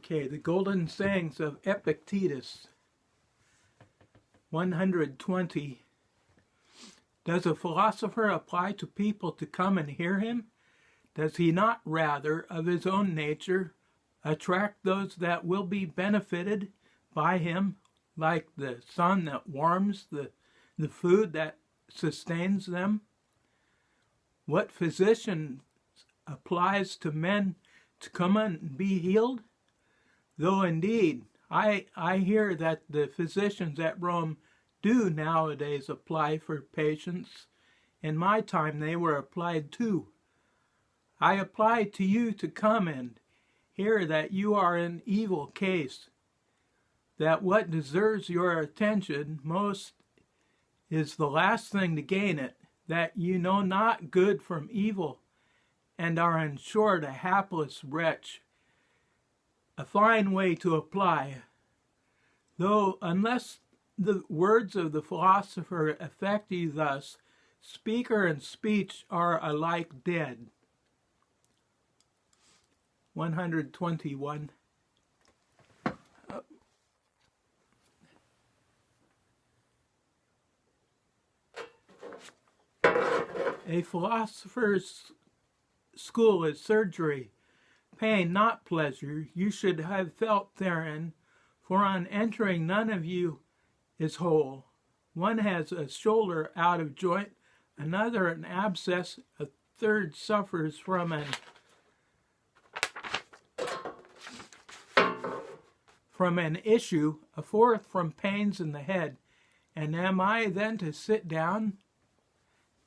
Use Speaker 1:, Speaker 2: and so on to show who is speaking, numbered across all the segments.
Speaker 1: Okay, the golden sayings of Epictetus. 120. Does a philosopher apply to people to come and hear him? Does he not rather, of his own nature, attract those that will be benefited by him, like the sun that warms, the food that sustains them? What physician applies to men to come and be healed? Though indeed, I hear that the physicians at Rome do nowadays apply for patients. In my time, they were applied to. I apply to you to come and hear that you are in evil case, that what deserves your attention most is the last thing to gain it, that you know not good from evil, and are in short a hapless wretch. A fine way to apply, though unless the words of the philosopher affect you thus, speaker and speech are alike dead. 121. A philosopher's school is surgery, pain, not pleasure. You should have felt therein, for on entering none of you is whole. One has a shoulder out of joint, another an abscess, a third suffers from an issue, a fourth from pains in the head. And am I then to sit down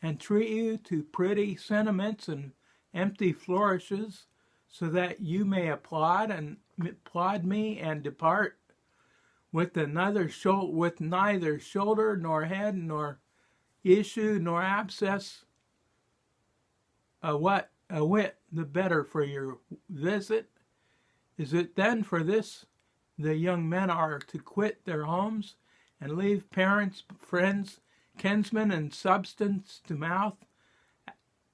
Speaker 1: and treat you to pretty sentiments and empty flourishes, so that you may applaud me and depart with neither shoulder nor head nor issue nor abscess? A whit the better for your visit. Is it then for this the young men are to quit their homes and leave parents, friends, kinsmen, and substance to mouth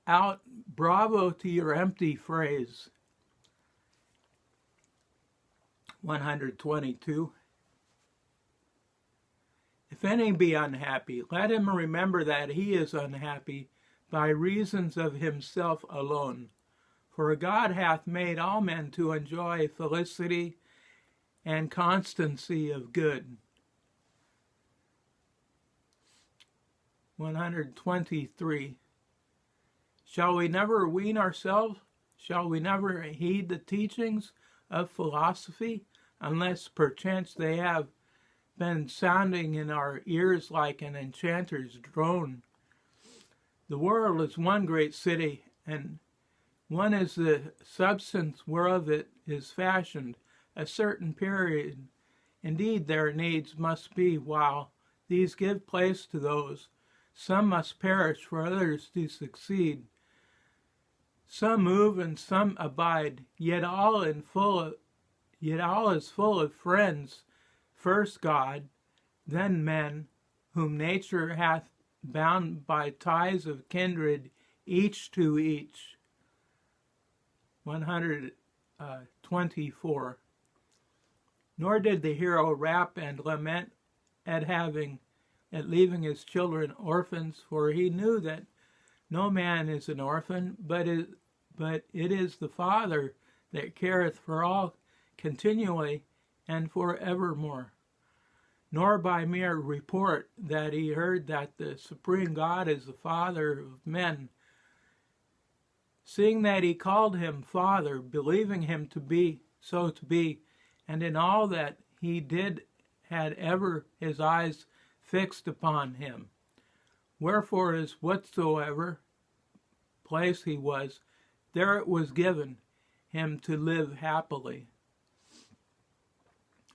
Speaker 1: out? Bravo to your empty phrase. 122. If any be unhappy, let him remember that he is unhappy by reasons of himself alone. For God hath made all men to enjoy felicity and constancy of good. 123. Shall we never wean ourselves? Shall we never heed the teachings of philosophy, unless perchance they have been sounding in our ears like an enchanter's drone? The world is one great city, and one is the substance whereof it is fashioned, a certain period. Indeed, their needs must be, while these give place to those. Some must perish for others to succeed. Some move and some abide, yet all is full of friends. First God, then men, whom nature hath bound by ties of kindred, each to each. 124. Nor did the hero rap and lament at leaving his children orphans, for he knew that no man is an orphan, but it is the Father that careth for all continually and for evermore. Nor by mere report that he heard that the supreme God is the Father of men, seeing that he called him Father, believing him to be, and in all that he did had ever his eyes fixed upon him. Wherefore is whatsoever place he was, there it was given him to live happily.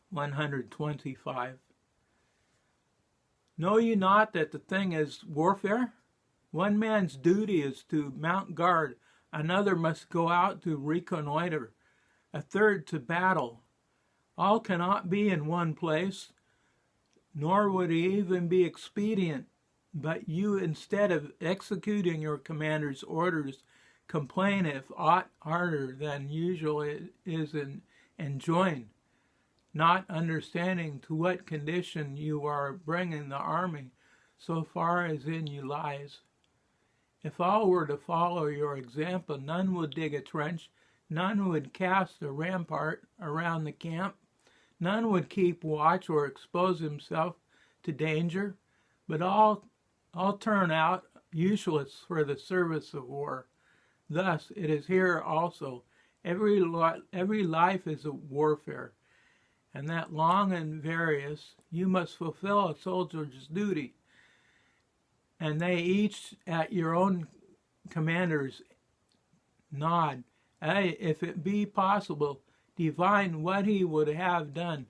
Speaker 1: 125. Know you not that the thing is warfare? One man's duty is to mount guard, another must go out to reconnoiter, a third to battle. All cannot be in one place, nor would it even be expedient, but you, instead of executing your commander's orders, complain if aught harder than usual is and join, not understanding to what condition you are bringing the army so far as in you lies. If all were to follow your example, none would dig a trench, none would cast a rampart around the camp, none would keep watch or expose himself to danger, but all turn out useless for the service of war. Thus it is here also. Every life is a warfare, and that long and various you must fulfill a soldier's duty, and they each at your own commander's nod, if it be possible, divine what he would have done.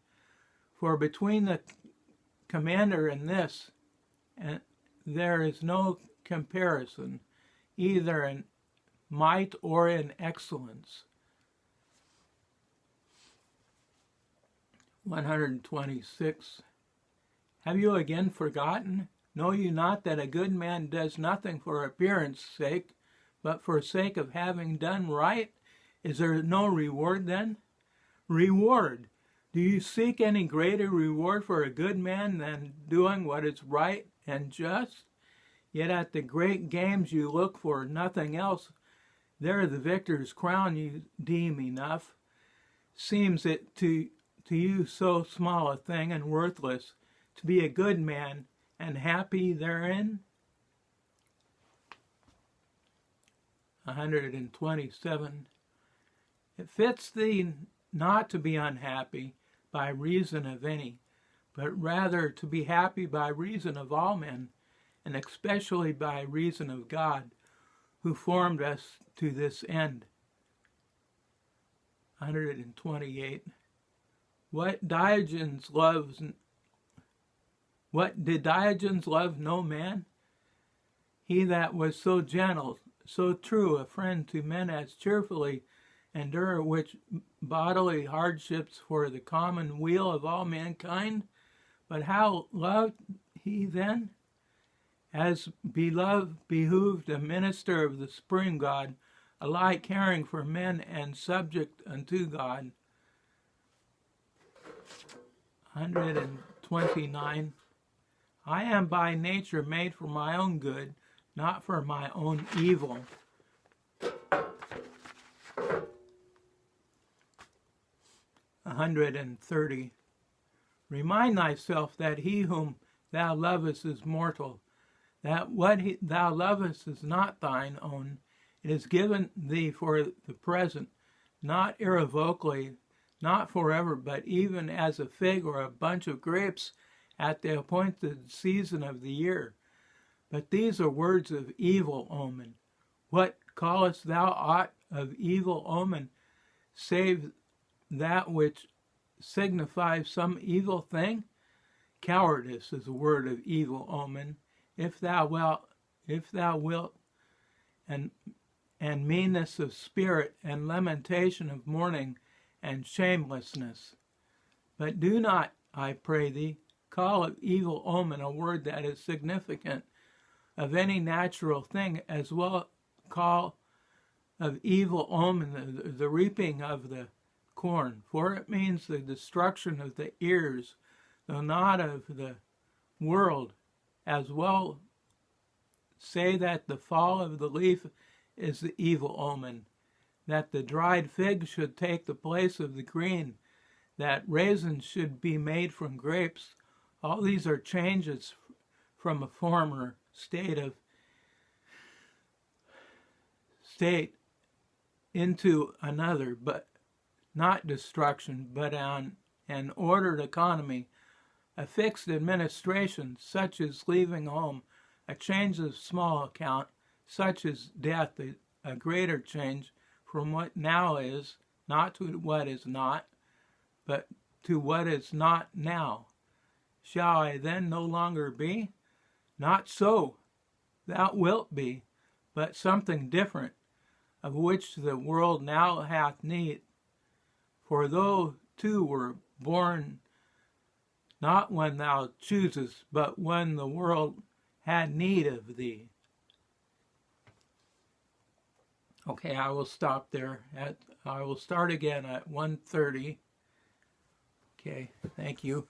Speaker 1: For between the commander and this, there is no comparison, either in might or in excellence. 126. Have you again forgotten? Know you not that a good man does nothing for appearance sake, but for sake of having done right? Is there no reward then? Reward! Do you seek any greater reward for a good man than doing what is right and just? Yet at the great games you look for nothing else. There the victor's crown you deem enough. Seems it to you so small a thing and worthless to be a good man and happy therein? 127. It fits thee not to be unhappy by reason of any, but rather to be happy by reason of all men, and especially by reason of God, who formed us to this end. 128. What did Diogenes love no man? He that was so gentle, so true a friend to men as cheerfully endure which bodily hardships for the common weal of all mankind. But how loved he then? As behooved a minister of the supreme God, alike caring for men and subject unto God. 129. I am by nature made for my own good, not for my own evil. 130. Remind thyself that he whom thou lovest is mortal, that what thou lovest is not thine own. It is given thee for the present, not irrevocably, not forever, but even as a fig or a bunch of grapes at the appointed season of the year. But these are words of evil omen. What callest thou aught of evil omen, save that which signifies some evil thing? Cowardice is a word of evil omen, if thou wilt, and meanness of spirit, and lamentation of mourning, and shamelessness. But do not, I pray thee, call of evil omen a word that is significant of any natural thing, as well call of evil omen the reaping of the corn, for it means the destruction of the ears, though not of the world. As well say that the fall of the leaf is the evil omen, that the dried fig should take the place of the green, that raisins should be made from grapes. All these are changes from a former state into another, but not destruction, but an ordered economy, a fixed administration, such as leaving home, a change of small account, such as death, a greater change from what now is, not to what is not, but to what is not now. Shall I then no longer be? Not so. Thou wilt be, but something different, of which the world now hath need. For thou too were born not when thou choosest, but when the world had need of thee. Okay, I will stop there. I will start again at 1:30. Okay, thank you.